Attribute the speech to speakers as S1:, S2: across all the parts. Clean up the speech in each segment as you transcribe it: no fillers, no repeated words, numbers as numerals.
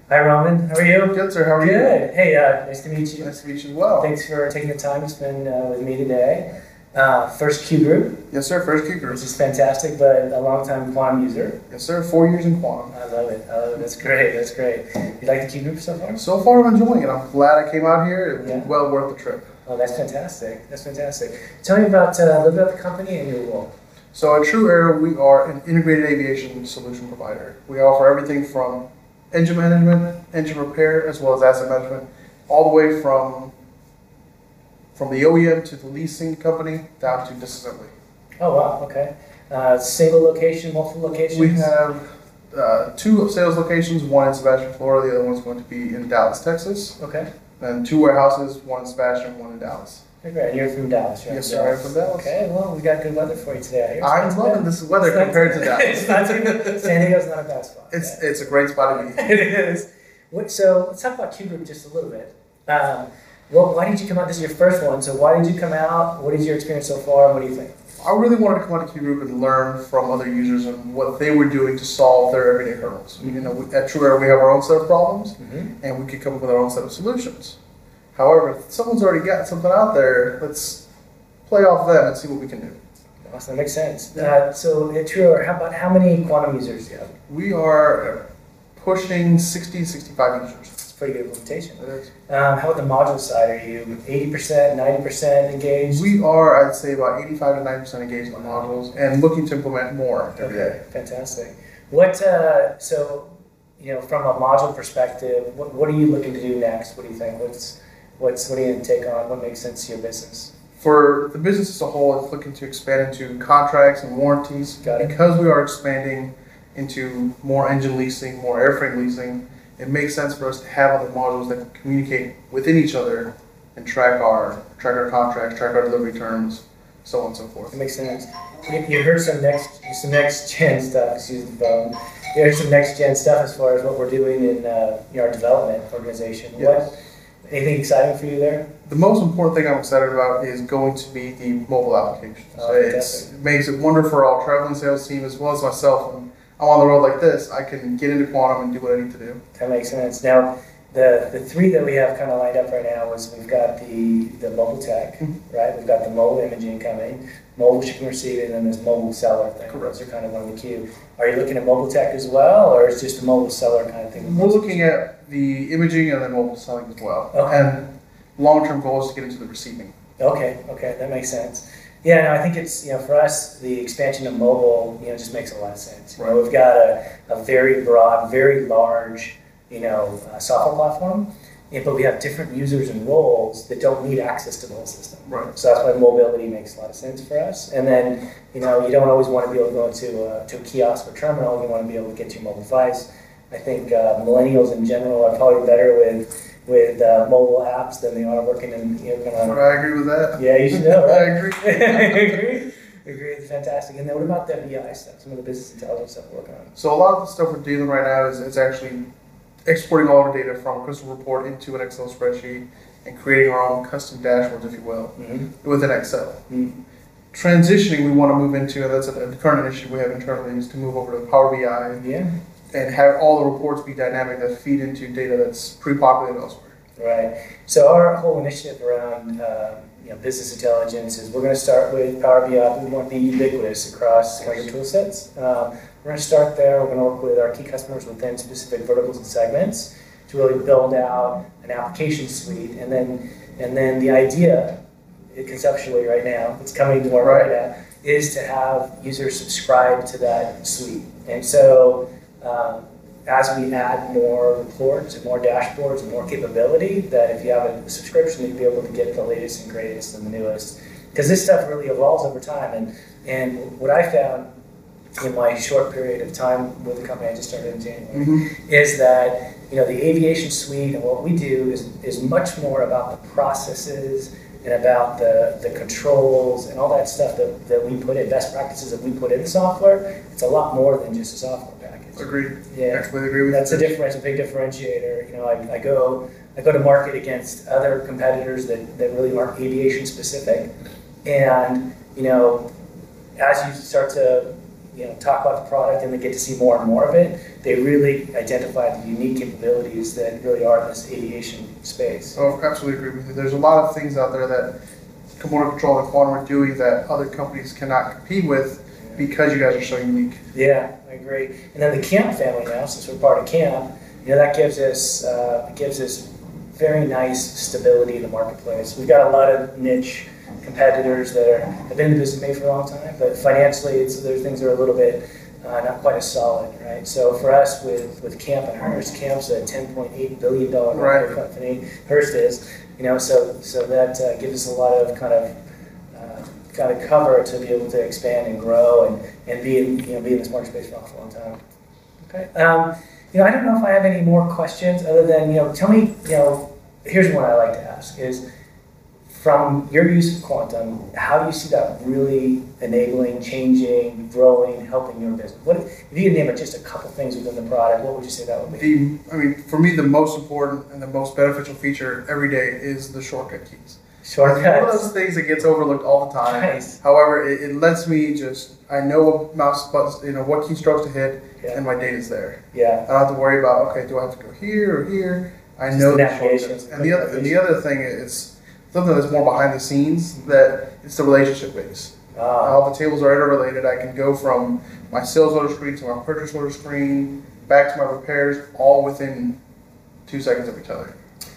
S1: Hi, Romin. How are you?
S2: Good, sir. How are you?
S1: Good. Hey, nice to meet you.
S2: Nice to meet you as well.
S1: Thanks for taking the time to spend with me today. First Q Group.
S2: Yes, sir. First Q Group.
S1: Which is fantastic, but a long-time quantum user.
S2: Yes, sir. 4 years in quantum.
S1: I love it. That's great. That's great. You like the Q Group so far?
S2: So far, I'm enjoying it. I'm glad I came out here. It was well worth the trip.
S1: Oh, that's fantastic. That's fantastic. Tell me about a little bit about the company and your role.
S2: So at TrueAero, we are an integrated aviation solution provider. We offer everything from engine management, engine repair, as well as asset management, all the way from the OEM to the leasing company down to disassembly.
S1: Oh, wow. Okay. Single location, multiple locations?
S2: We have 2 sales locations, one in Sebastian, Florida. The other one's going to be in Dallas, Texas.
S1: Okay.
S2: And 2 warehouses, one in Sebastian, one in Dallas.
S1: Okay, great. And you're from Dallas, right?
S2: Yes, sir. I'm from Dallas.
S1: Okay, well, we got good weather for you today out here.
S2: I'm loving this weather compared to Dallas.
S1: It's not too good. San Diego's not a bad spot.
S2: It's a great spot to be.
S1: It is. So let's talk about Q Group just a little bit. Well, why did you come out? This is your first one, so why did you come out? What is your experience so far? What do you think?
S2: I really wanted to come out to Q Group and learn from other users and what they were doing to solve their everyday hurdles. You know, at TrueAero we have our own set of problems, and we could come up with our own set of solutions. However, if someone's already got something out there, let's play off them and see what we can do.
S1: Awesome, that makes sense. So at TrueAero, how many quantum users do you have?
S2: We are pushing 60, 65 users.
S1: It's a pretty good implementation.
S2: It is.
S1: How about the module side? Are you 80%, 90% engaged?
S2: We are, I'd say, about 85 to 90% engaged in the modules and looking to implement more every day.
S1: Fantastic. So, you know, from a module perspective, what are you looking to do next? What do you think? What are you going to take on? What makes sense to your business?
S2: For the business as a whole, it's looking to expand into contracts and warranties. Because we are expanding into more engine leasing, more airframe leasing, it makes sense for us to have other modules that can communicate within each other and track our contracts, track our delivery terms, so on and so forth.
S1: It makes sense. You heard some next gen stuff. Excuse the phone. You heard some next gen stuff as far as what we're doing in our development organization.
S2: Yes.
S1: Anything exciting for you there?
S2: The most important thing I'm excited about is going to be the mobile applications. It makes it wonderful for our traveling sales team as well as myself. When I'm on the road like this, I can get into quantum and do what I need to do.
S1: That makes sense. Now, the 3 that we have kind of lined up right now is we've got the mobile tech, right? We've got the mobile imaging coming, mobile shipping and receiving, and then this mobile seller thing.
S2: Correct.
S1: Those are kind of one of the queue. Are you looking at mobile tech as well, or is just the mobile seller kind of thing?
S2: We're looking at the imaging and then mobile selling as well.
S1: Okay.
S2: And long-term goal is to get into the receiving.
S1: Okay, that makes sense. Yeah, no, I think it's, for us, the expansion of mobile, just makes a lot of sense.
S2: Right.
S1: We've got a very broad, very large, software platform, but we have different users and roles that don't need access to the whole system.
S2: Right.
S1: So that's why mobility makes a lot of sense for us. And then, you don't always want to be able to go to a kiosk or terminal. You want to be able to get to your mobile device. I think millennials in general are probably better with mobile apps than they are working in kind of.
S2: I agree with that.
S1: Yeah, you should know, right?
S2: I agree.
S1: I agree. It's fantastic. And then what about the BI stuff? Some of the business intelligence stuff we're working on.
S2: So a lot of the stuff we're dealing right now is actually exporting all our data from a crystal report into an Excel spreadsheet and creating our own custom dashboards, if you will, within Excel. Transitioning, we want to move into, and that's a current initiative we have internally, is to move over to Power BI.
S1: Yeah.
S2: And have all the reports be dynamic that feed into data that's pre-populated elsewhere.
S1: Right. So our whole initiative around business intelligence is we're going to start with Power BI. We want to be ubiquitous across kind of your tool sets. We're going to start there. We're going to work with our key customers within specific verticals and segments to really build out an application suite. And then the idea, conceptually right now, it's coming to market right now, is to have users subscribe to that suite. And so as we add more reports and more dashboards and more capability, that if you have a subscription, you'll be able to get the latest and greatest and the newest. Because this stuff really evolves over time. And what I found in my short period of time with the company I just started in January is that the aviation suite and what we do is much more about the processes and about the controls and all that stuff that we put in, best practices that we put in the software. It's a lot more than just a software package.
S2: Agreed.
S1: Yeah,
S2: I completely agree with
S1: that's
S2: that.
S1: That's a big differentiator. I go to market against other competitors that really aren't aviation specific, and as you start to talk about the product and they get to see more and more of it, they really identify the unique capabilities that really are in this aviation space.
S2: Oh, absolutely agree with you. There's a lot of things out there that motor control and quantum are doing that other companies cannot compete with because you guys are so unique.
S1: Yeah, I agree. And then the CAMP family now, since we're part of CAMP, that gives us very nice stability in the marketplace. We've got a lot of niche competitors that have been in the business maybe for a long time, but financially, there's things that are a little bit not quite as solid, right? So for us, with CAMP and Hearst, CAMP's a $10.8 billion
S2: right.
S1: company. Hearst is, so that gives us a lot of kind of cover to be able to expand and grow and be in this market space for a long time. Okay. I don't know if I have any more questions other than tell me here's one I like to ask is, from your use of quantum, how do you see that really enabling, changing, growing, helping your business? What if you could name just a couple things within the product? What would you say that would be?
S2: For me, the most important and the most beneficial feature every day is the shortcut keys.
S1: Shortcuts.
S2: It's one of those things that gets overlooked all the time.
S1: Nice.
S2: However, it lets me I know what mouse buttons, what keystrokes to hit, and my data's there.
S1: Yeah.
S2: I don't have to worry about, okay, do I have to go here or here? I know the shortcuts. And the other thing is something that's more behind the scenes, that it's the relationship base. All the tables are interrelated. I can go from my sales order screen to my purchase order screen, back to my repairs, all within 2 seconds of each other.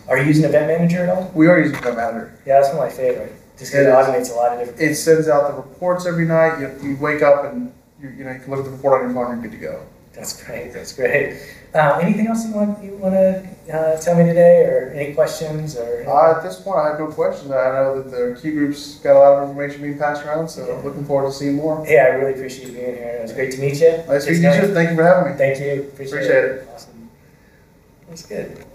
S1: Are you using Event Manager at all?
S2: We are using Event Manager.
S1: Yeah, that's one of my favorite. Just because it automates a lot of different things.
S2: It sends out the reports every night. You wake up and you can look at the report on your phone and you're good to go.
S1: That's great. That's great. Anything else you want to tell me today, or any questions? Or
S2: at this point, I have no questions. I know that the Q group's got a lot of information being passed around, so I'm looking forward to seeing more.
S1: Yeah, I really appreciate you being here. It was great to meet you.
S2: Nice to meet you. Thank you for having me.
S1: Thank you.
S2: Appreciate it.
S1: Awesome. That's good.